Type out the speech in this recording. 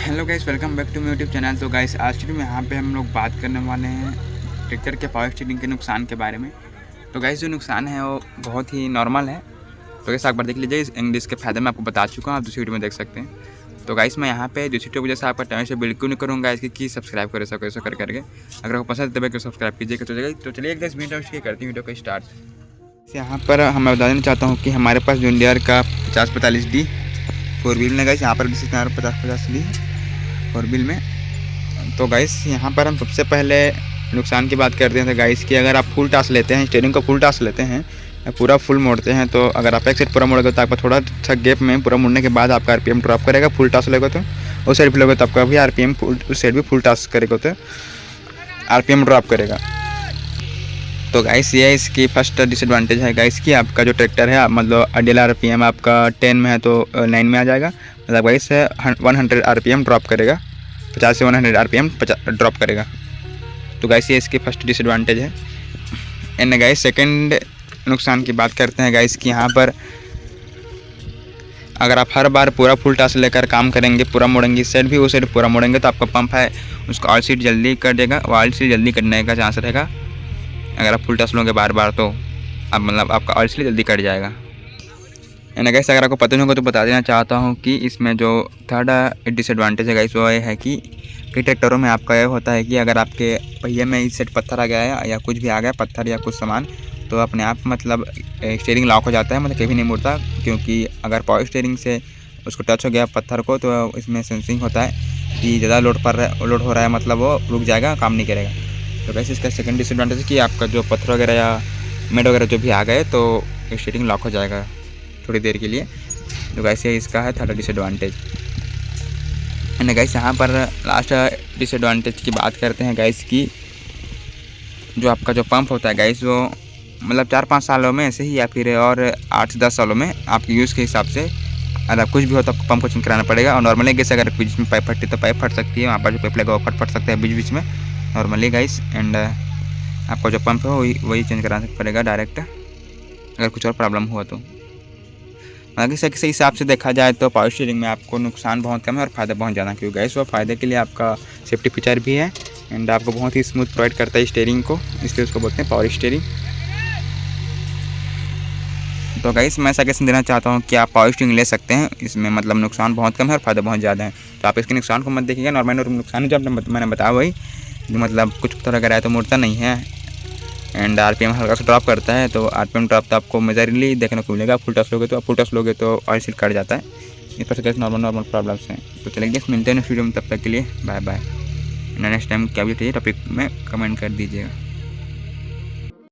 Hello guys, welcome back to my YouTube channel. तो guys आज की में यहाँ पे हम लोग बात करने वाले हैं ट्रैक्टर के पावर स्टीयरिंग के नुकसान के बारे में। तो गाइस जो नुकसान है वो बहुत ही नॉर्मल है। तो गाइस एक बार देख लीजिए, इसके फ़ायदे मैं आपको बता चुका हूँ, आप दूसरी वीडियो में देख सकते हैं। तो गाइस मैं यहाँ पे दूसरी वजह से आपका टाइम से बिल्कुल नहीं करूँगा इसकी कि सब्सक्राइब कर सको ऐसा करके। अगर आपको पसंद है तो सब्सक्राइब कीजिएगा। तो चलिए 10 मिनट उसकी करती हूँ वीडियो को स्टार्ट। यहाँ पर मैं बता देना चाहता हूँ कि हमारे पास जॉन डियर का 5045D 4 व्हील में गाइस यहाँ पर 5050D है 4 व्हील में। तो गाइस यहाँ पर हम सबसे पहले नुकसान की बात करते हैं। तो गाइस कि अगर आप फुल टास्क लेते हैं, स्टीयरिंग को फुल टास्क लेते हैं, पूरा फुल मोड़ते हैं, तो अगर आप एक साइड पूरा मोड़ोगे तो आपका थोड़ा सा गैप में पूरा मुड़ने के बाद आपका आरपीएम ड्रॉप करेगा। फुल टास्क लगेगा तो उस साइड भी लोगे तो आपका भी आरपीएम उस साइड भी फुल टास्क करेगा तो आरपीएम ड्रॉप करेगा। तो गाइस ये इसकी फर्स्ट डिसएडवांटेज है गाइस कि आपका जो ट्रैक्टर है मतलब आइडियल आरपीएम आपका 10 में है तो 9 में आ जाएगा। मतलब गाइस 100 आरपीएम ड्रॉप करेगा, 50 से 100 आरपीएम ड्रॉप करेगा। तो गाइस ये इसकी फर्स्ट डिसएडवांटेज है। एंड गाइस सेकंड नुकसान की बात करते हैं गाइस कि यहाँ पर अगर आप हर बार पूरा फुल टास्क लेकर काम करेंगे, पूरा मोड़ेंगे, इस साइड भी उस साइड पूरा मोड़ेंगे, तो आपका पंप है उसका ऑयल सीट जल्दी कर देगा, ऑयल सीट जल्दी कटने का चांस रहेगा। अगर आप फुल टास्क लोगे बार बार तो अब मतलब आपका ऑयल सीट जल्दी कट जाएगा। एंड गाइस अगर आपको पता नहीं होगा तो बता देना चाहता हूँ कि इसमें जो थर्ड डिसएडवांटेज है गाइस वो ये है कि कई ट्रैक्टरों में आपका ये होता है कि अगर आपके पहिए में इस साइड पत्थर आ गया है या कुछ भी आ गया पत्थर या कुछ सामान, तो अपने आप मतलब स्टीयरिंग लॉक हो जाता है, मतलब कभी नहीं मुड़ता। क्योंकि अगर पावर स्टीयरिंग से उसको टच हो गया पत्थर को तो इसमें सेंसिंग होता है कि ज़्यादा लोड हो रहा है, मतलब वो रुक जाएगा, काम नहीं करेगा। तो वैसे इसका सेकंड डिसएडवांटेज है कि आपका जो पत्थर वगैरह या मेड वगैरह जो भी आ गए तो स्टीयरिंग लॉक हो जाएगा थोड़ी देर के लिए। तो वैसे इसका है थर्ड डिसएडवांटेज। एंड गाइस यहाँ पर लास्ट डिसएडवांटेज की बात करते हैं गाइस की जो आपका जो पंप होता है गाइस वो मतलब 4-5 सालों में ऐसे ही या फिर और 8 से 10 सालों में आपके यूज़ के हिसाब से अगर कुछ भी हो तो आपको पंप को चेंज कराना पड़ेगा। और नॉर्मली गैस अगर बीच में पाइप फटती तो पाइप फट सकती है, वहाँ पर जो पाइप लगा वो फट सकता है बीच बीच में नॉर्मली गाइस। एंड आपको जो पंप है वही चेंज कराना पड़ेगा डायरेक्ट अगर कुछ और प्रॉब्लम हुआ तो। बाकी सही हिसाब से देखा जाए तो पावर स्टीयरिंग में आपको नुकसान बहुत कम है और फ़ायदा बहुत ज़्यादा, क्योंकि गाइस वो फ़ायदे के लिए आपका सेफ्टी फीचर भी है एंड आपको बहुत ही स्मूथ प्रोवाइड करता है स्टीयरिंग को, इसलिए उसको बोलते हैं पावर स्टीयरिंग। तो गाइस मैं सजेशन देना चाहता हूँ कि आप पावर स्टीयरिंग ले सकते हैं, इसमें मतलब नुकसान बहुत कम है और फ़ायदा बहुत ज़्यादा है। तो आप इसके नुकसान को मत देखिएगा, नॉर्मल नुकसान है जो मैंने बताया वही, मतलब कुछ तरह का है तो मुड़ता नहीं है एंड आरपीएम हल्का सा ड्रॉप करता है। तो आरपीएम ड्रॉप तो आपको मेजरली देखने को मिलेगा। फुल टास्क लोगे तो ऑयल सीट कट जाता है। इस पर से नॉर्मल प्रॉब्लम्स हैं। तो चलिए मिलते हैं नेक्स्ट वीडियो में, तब तक के लिए बाय बाय। नेक्स्ट टाइम क्या भी चाहिए टॉपिक में कमेंट कर दीजिएगा।